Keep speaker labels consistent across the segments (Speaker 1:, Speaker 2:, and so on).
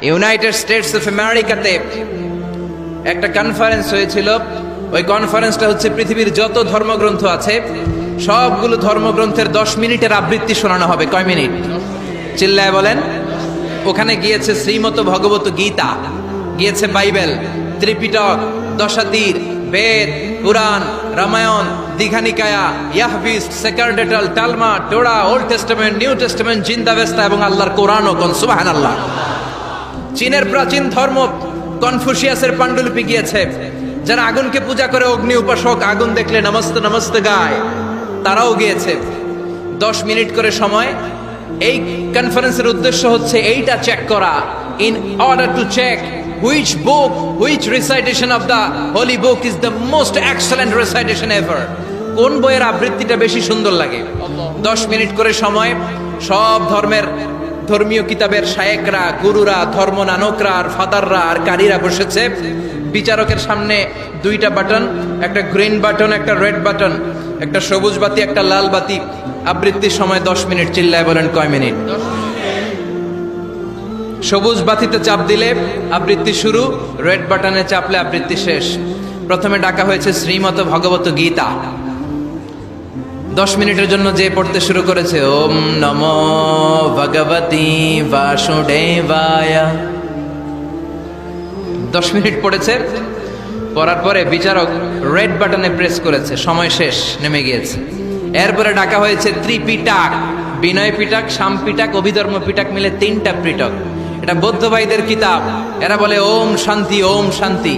Speaker 1: United states of আমেরিকাতে একটা conference হয়েছিল। ওই কনফারেন্সটা হচ্ছে পৃথিবীর যত ধর্মগ্রন্থ আছে সবগুলো ধর্মগ্রন্থের 10 মিনিটের আবৃত্তি শোনানো হবে। কয় মিনিট? চিল্লায় বলেন। ওখানে গিয়েছে শ্রীমত ভগবত গীতা, গিয়েছে বাইবেল, ত্রিপিটক, দশাতীর, বেদ, পুরাণ, রামায়ণ, দীঘানিকায়া, ইয়াহবিস, সেকারডেটাল, Talmud, Torah, Old Testament, New Testament, Zend Avesta এবং আল্লাহর কোরআনও। কোন সুবহানাল্লাহ। চীনের প্রাচীন ধর্ম কনফুসিয়াসের পাণ্ডুলিপি গিয়েছে। যারা আগুনকে পূজা করে, অগ্নি উপাসক, আগুন দেখলে নমস্তে নমস্তে গায়, তারাও গিয়েছে। 10 মিনিট করে সময়। এই কনফারেন্সের উদ্দেশ্য হচ্ছে এইটা চেক করা, in order to check which book, which recitation of the holy book is the most excellent recitation ever. কোন বইয়ের আবৃত্তিটা বেশি সুন্দর লাগে। 10 মিনিট করে সময়। সব ধর্মের ধর্মীয় কিতাবের শায়েকরা, গুরুরা, ধর্ম নানকরা আর ফাদাররা আর কারীরা বসেছে। বিচারকের সামনে 2টা বাটন, একটা গ্রিন বাটন, একটা রেড বাটন, একটা সবুজ বাতি, একটা লাল বাতি। আবৃত্তির সময় 10 মিনিট। চিল্লায় বলেন কয় মিনিট? সবুজ বাতিতে চাপ দিলে আবৃত্তি শুরু, রেড বাটনে চাপলে আবৃত্তি শেষ। প্রথমে ডাকা হয়েছে শ্রীমত ভগবত গীতা। 10 মিনিটের জন্য যে পড়তে শুরু করেছে, ওম নমো ভগবতী বাসুদেবায়। 10 মিনিট পড়েছে। পড়ার পরে বিচারক রেড বাটনে প্রেস করেছে, সময় শেষ, নেমে গিয়েছে। এরপরে ডাকা হয়েছে ত্রিপিটক, বিনয় পিটক, শাম পিটক, অভিধর্ম পিটক মিলে 3টা পিটক। এটা বৌদ্ধ ভাইদের কিতাব। এরা বলে ওম শান্তি, ওম শান্তি।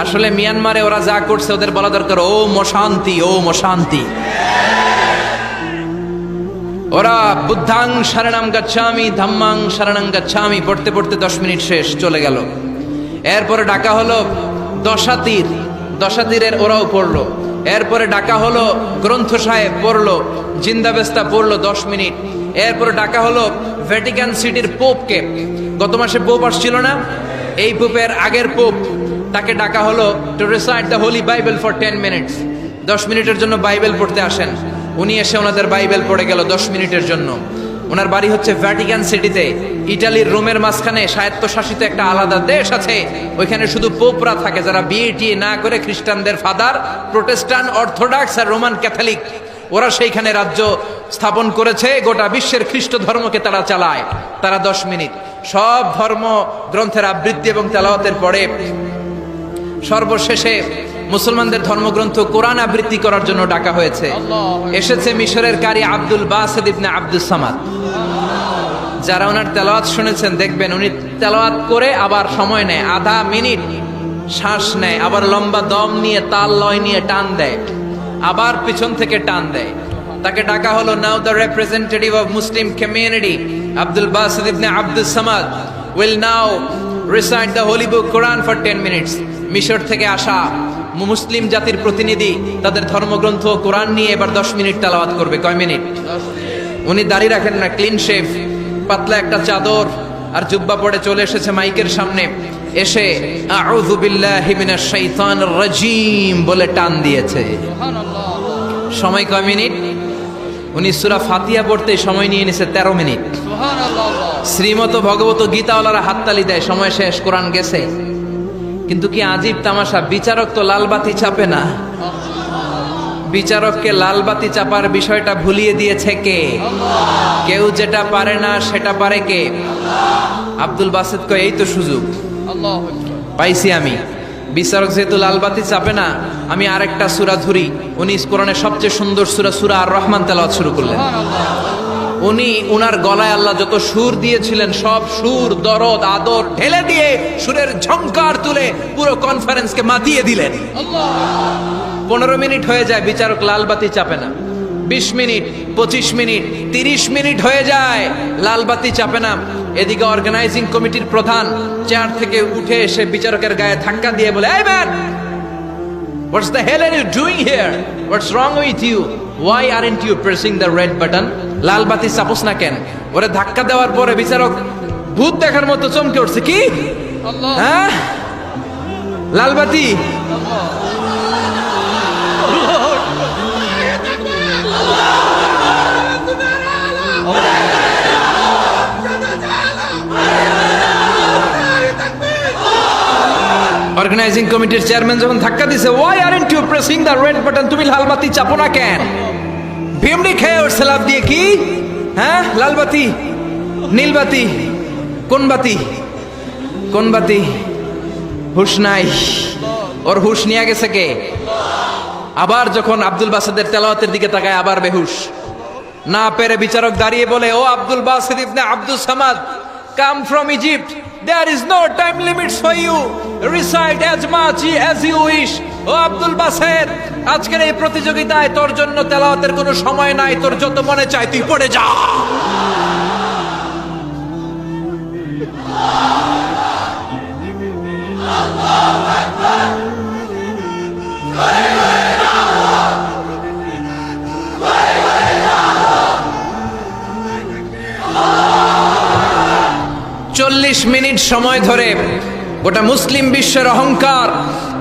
Speaker 1: আসলে মিয়ানমারে ওরা যা করছে ওদের বলা দরকার ওম অশান্তি, ওম অশান্তি। ওরা বুদ্ধাং শরণং গচ্ছামি, ধাম্মাং শরণং গচ্ছামি পড়তে পড়তে 10 মিনিট শেষ, চলে গেল। এরপরে ডাকা হলো দশাতীর, দশাতীরের ওরাও পড়লো। এরপরে ডাকা হলো গ্রন্থ সাহেব, পড়লো। জিন্দাবেস্তা পড়লো 10 মিনিট। এরপরে ডাকা হলো ভ্যাটিকান সিটির পোপকে। গত মাসে পোপ আসছিল না? এই পোপের আগের পোপ, তাকে ডাকা হলো to recite the Holi Bible for 10 minutes. 10 মিনিটের জন্য বাইবেল পড়তে আসেন। উনি এসে ওনাদের বাইবেল পড়ে গেল 10 মিনিটের জন্য। ওনার বাড়ি হচ্ছে ভ্যাটিকান সিটিতে, ইটালির রোমের মাঝখানে স্বায়ত্তশাসিত একটা আলাদা দেশ আছে। ওইখানে শুধু পোপরা থাকে, যারা বিয়ে টিয়ে না করে খ্রিস্টানদের ফাদার, প্রোটেস্ট্যান্ট, অর্থোডক্স আর রোমান ক্যাথলিক, ওরা সেইখানে রাজ্য স্থাপন করেছে। গোটা বিশ্বের খ্রিস্ট ধর্মকে তারা চালায়। তারা 10 মিনিট সব ধর্ম গ্রন্থের আবৃত্তি এবং তেলাওয়াতের পরে সর্বশেষে মুসলমানদের ধর্মগ্রন্থ কোরআন আবৃত্তি করার জন্য ডাকা হয়েছে। এসেছে মিশরের কারি Abdul Basit Ibne Abdus Samad. যারা ওনার তেলাওয়াত শুনেছেন দেখবেন উনি তেলাওয়াত করে আবার সময় নেয়, আধা মিনিট শ্বাস নেয়, আবার লম্বা দম নিয়ে তাল লয় নিয়ে টান দেয়, আবার পিছন থেকে টান দেয়। তাকে ডাকা হলো now the representative of Muslim community Abdul Basit Ibne Abdus Samad will now recite the holy book Quran for 10 minutes. মিশর থেকে আসা মুসলিম জাতির প্রতিনিধি তাদের ধর্মগ্রন্থ কোরআন নিয়ে এবার 10 মিনিট তেলাওয়াত করবে। কয় মিনিট? উনি দাড়ি রাখেন না, ক্লিন শেভ, পাতলা একটা চাদর আর জুব্বা পরে চলে এসেছে মাইকের সামনে। এসে আউযু বিল্লাহি মিনাশ শাইতানির রাজীম বলে টান দিয়েছে। সময় কয় মিনিট? উনি সূরা ফাতিহা পড়তে সময় নিয়ে নিছে 13 মিনিট। শ্রীমত ভগবত গীতাওয়ালারা হাততালি দেয়, সময় শেষ, কোরআন গেছে। কিন্তু কি আজীব তামাশা, বিচারক তো লাল বাতি চাপে না। বিচারককে লাল বাতি চাপার বিষয়টা ভুলিয়ে দিয়েছে কে? কেউ যেটা পারে না সেটা পারে কে? আব্দুল বাসিত কয় এই তো সুযোগ পাইছি আমি। বিচারক যেহেতু লাল বাতি চাপে না, আমি আরেকটা সূরা ধরি। উনি কোরআনের সবচেয়ে সুন্দর সূরা, সূরা আর রহমান তেলাওয়াত শুরু করলেন। উনি উনার গলায় আল্লাহ যত সুর দিয়েছিলেন সব সুর, দরদ, আদর ঢেলে দিয়ে সুরের ঝংকার তুলে পুরো কনফারেন্সকে মাতিয়ে দিলেন। 15 মিনিট হয়ে যায়, বিচারক লাল বাতি চাপে না। 20 মিনিট, 25 মিনিট, 30 মিনিট হয়ে যায়, লাল বাতি চাপে না। এদিকে অর্গানাইজিং কমিটির প্রধান চেয়ার থেকে উঠে এসে বিচারকের গায়ে ধাক্কা দিয়ে বলে, এই man, what's the hell are you doing here? What's wrong with you? Why aren't you pressing the red button? লাল বাতি চাপোস না কেন? ওরে ধাক্কা দেওয়ার পরে বিচারক ভূত দেখার মতো চমকে উঠছে। কি? হ্যাঁ, লাল বাতি। অর্গানাইজিং কমিটির চেয়ারম্যান যখন ধাক্কা দিছে, why aren't you pressing the red button, তুমি লাল বাতি চাপো না কেন? ভিমড়ি খেয়ে ওর সেলাপ দিয়ে কি, হ্যাঁ লাল বাতি নীল বাতি, কোন বাতি কোন বাতি? হুশ নাই, ওর হুশ নিয়ে গেছে কে? আবার যখন আব্দুল বাসেদের তেলাওয়াতের দিকে তাকায় আবার বেহুশ। না পেরে বিচারক দাঁড়িয়ে বলে, ও Abdul Basit Ibne Abdul Samad, come from Egypt, there is no time limits for you, recite as much as you wish. ও আব্দুল বাসেদ, আজকের এই প্রতিযোগিতায় তোর জন্য তেলাওয়াতের কোনো সময় নাই, তোর যত মনে চায় তুই পড়ে যা। চল্লিশ মিনিট সময় ধরে গোটা মুসলিম বিশ্বের অহংকার,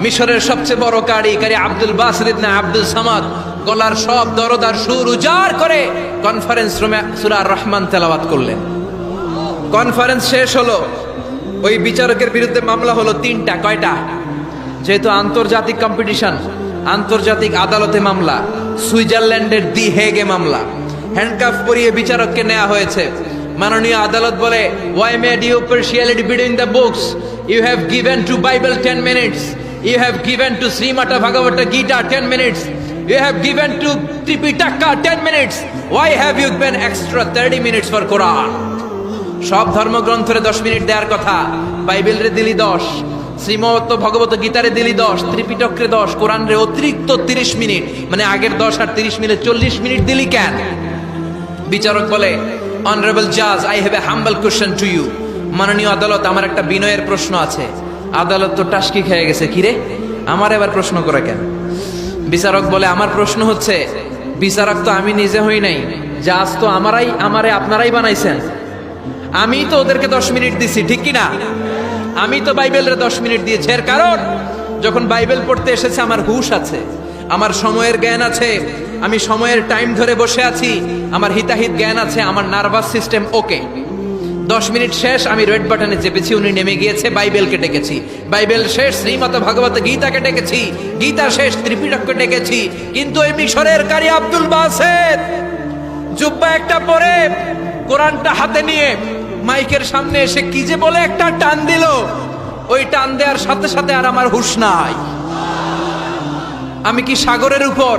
Speaker 1: মিশরের সবচেয়ে বড় কারি Abdul Basit Ibne Abdul Samad গলার সব দরদ আর সুর উজাড় করে কনফারেন্স রুমে সূরা আর রহমান তেলাওয়াত করলেন। কনফারেন্স শেষ হলো, ওই বিচারকের বিরুদ্ধে মামলা হলো তিনটা। কয়টা? যেহেতু আন্তর্জাতিক কম্পিটিশন, আন্তর্জাতিক আদালতে মামলা, সুইজারল্যান্ডের দি হেগে মামলা। হ্যান্ডকাফ পরিয়ে বিচারককে নেওয়া হয়েছে। মাননীয় আদালত বলে, why made you partiality between the books? You have given to Bible 10 minutes. You have given to Srimata Bhagavata Gita 10 minutes. You have given to Tripitaka 10 minutes. Why have you given extra 30 minutes for Quran? সব ধর্মগ্রন্থরে 10 minute দেওয়ার কথা, বাইবেলরে দিলি 10, শ্রীমত ভগবত গীতারে দিলি 10, ত্রিপিটকরে 10, কোরআনরে অতিরিক্ত 30 minute, মানে আগের 10 আর 30 মিলে 40 minute দিলি কেন? বিচারক বলে, অনারেবল জাজ, I have a humble question to you. মাননীয় আদালত, আমার একটা বিনয়ের প্রশ্ন আছে। আদালত তো টাসকি খেয়ে গেছে, কিরে আমার এবার প্রশ্ন করে কেন? বিচারক বলে, আমার প্রশ্ন হচ্ছে, বিচারক তো আমি নিজে হই নাই, জাজ তো আমারে আপনারাই বানাইছেন। আমি তো ওদেরকে 10 মিনিট দিছি, ঠিক কিনা? আমি তো বাইবেলের 10 মিনিট দিয়েছি। এর কারণ, যখন বাইবেল পড়তে এসেছে আমার হুশ আছে, আমার সময়ের জ্ঞান আছে, আমি সময়ের টাইম ধরে বসে আছি, আমার হিতাহিত জ্ঞান আছে, আমার নার্ভাস সিস্টেম ওকে। 10 মিনিট শেষ, আমি রেড বাটনে চেপেছি, উনি নেমে গিয়েছে, বাইবেলকে ডেকেছি, বাইবেল শেষ, শ্রীমত ভগবত গীতাকে ডেকেছি, গীতা শেষ, ত্রিপিটককে ডেকেছি। কিন্তু এই মিশরের কারি আব্দুল বাসেদ জুব্বা একটা পরে কোরআনটা হাতে নিয়ে মাইকের সামনে এসে কি যে বলে একটা টান দিল, ওই টান দেওয়ার সাথে সাথে আর আমার হুঁশ নাই। আমি কি সাগরের উপর,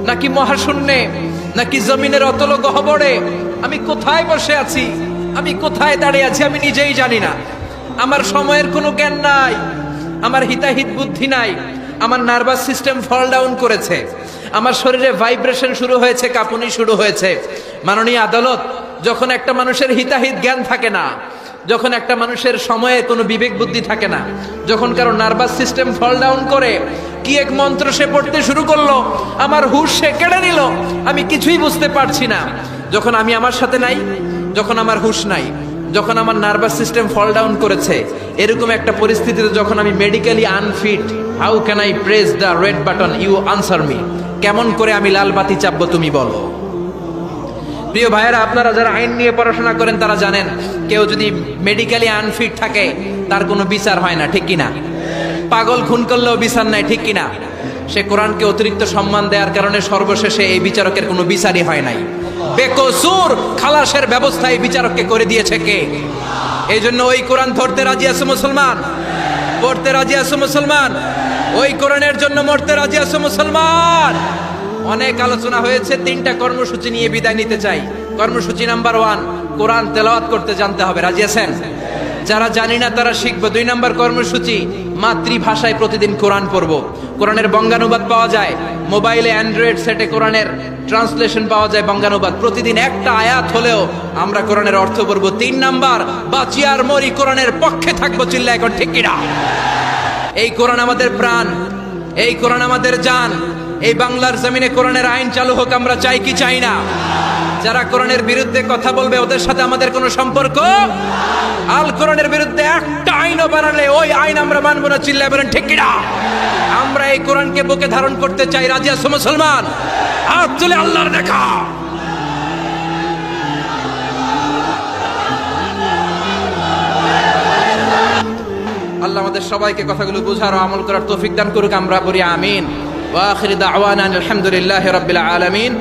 Speaker 1: নাকি মহাশূন্যে, নাকি জমিনের অতল গহ্বরে? আমি কোথায় বসে আছি, আমি কোথায় দাঁড়িয়ে আছি, আমি নিজেই জানি না। আমার সময়ের কোনো জ্ঞান নাই, আমার হিতাহিত বুদ্ধি নাই, আমার নার্ভাস সিস্টেম ফল ডাউন করেছে, আমার শরীরে ভাইব্রেশন শুরু হয়েছে, কাঁপুনি শুরু হয়েছে। মাননীয় আদালত, যখন একটা মানুষের হিতাহিত জ্ঞান থাকে না, যখন একটা মানুষের সময়ে কোনো বিবেক বুদ্ধি থাকে না, যখন কারো নার্ভাস সিস্টেম ফল ডাউন করে, কি এক মন্ত্র সে পড়তে শুরু করলো, আমার হুঁশ সে কেড়ে নিল, আমি কিছুই বুঝতে পারছি না। যখন আমি আমার সাথে নাই, যখন আমার হুঁশ নাই, যখন আমার নার্ভাস সিস্টেম ফল ডাউন করেছে, এরকম একটা পরিস্থিতিতে যখন আমি medically unfit, how can I press the red button? You answer me. কেমন করে আমি লাল বাতি চাপবো তুমি বলো? প্রিয় ভাইয়েরা, আপনারা যারা আইন নিয়ে পড়াশোনা করেন তারা জানেন, কেউ যদি মেডিকেলি আনফিট থাকে তার কোনো বিচার হয় না, ঠিক কিনা? পাগল খুন করলেও বিচার নাই, ঠিক কিনা? সে কোরআনকে অতিরিক্ত সম্মান দেওয়ার কারণে সর্বশেষে এই বিচারকের কোনো বিচারই হয় নাই। বেকসুর খালাসের ব্যবস্থা এই বিচারককে করে দিয়েছে কে? এই জন্য ওই কোরআন ধরতে রাজি আছো মুসলমান? পড়তে রাজি আছো মুসলমান? ওই কোরআনের জন্য মরতে রাজি আছো মুসলমান? অনেক আলোচনা হয়েছে, 3টা কর্মসূচি নিয়ে বিদায় নিতে চাই। কর্মসূচি নাম্বার 1, কোরআন তেলাওয়াত করতে জানতে হবে। রাজি আছেন? যারা জানি না তারা শিখবো। 2 নম্বর কর্মসূচি, মাতৃভাষায় প্রতিদিন কোরআন পড়বো। কোরআনের বঙ্গানুবাদ পাওয়া যায় মোবাইলে, অ্যান্ড্রয়েড সেটে কোরআনের ট্রান্সলেশন পাওয়া যায়, বঙ্গানুবাদ। প্রতিদিন একটা আয়াত হলেও আমরা কোরআনের অর্থ পড়বো। 3 নাম্বার, বাঁচি আর মরি কোরআনের পক্ষে থাকবো। চিল্লা এখন ঠিক কিনা? এই কোরআন আমাদের প্রাণ, এই কোরআন আমাদের জান। এই বাংলার জমিনে কোরআনের আইন চালু হোক, আমরা চাই কি চাই না? যারা কোরআনের বিরুদ্ধে কথা বলবে ওদের সাথে আমাদের কোনো সম্পর্ক। আল কোরআনের বিরুদ্ধে একটা আইনও বানালে ওই আইন আমরা মানবো না। চিল্লায় বলেন ঠিক কিনা? আমরা এই কোরআনকে বুকে ধারণ করতে চাই। রাজি আছো মুসলমান? হাত তুলে আল্লাহর দেখা। আল্লাহ আমাদের সবাইকে কথাগুলো বুঝার ও আমল করার তৌফিক দান করুক, আমরা বলি আমিন। ওয়া আখিরু দাওয়ানা আলহামদুলিল্লাহি রাব্বিল আলামিন।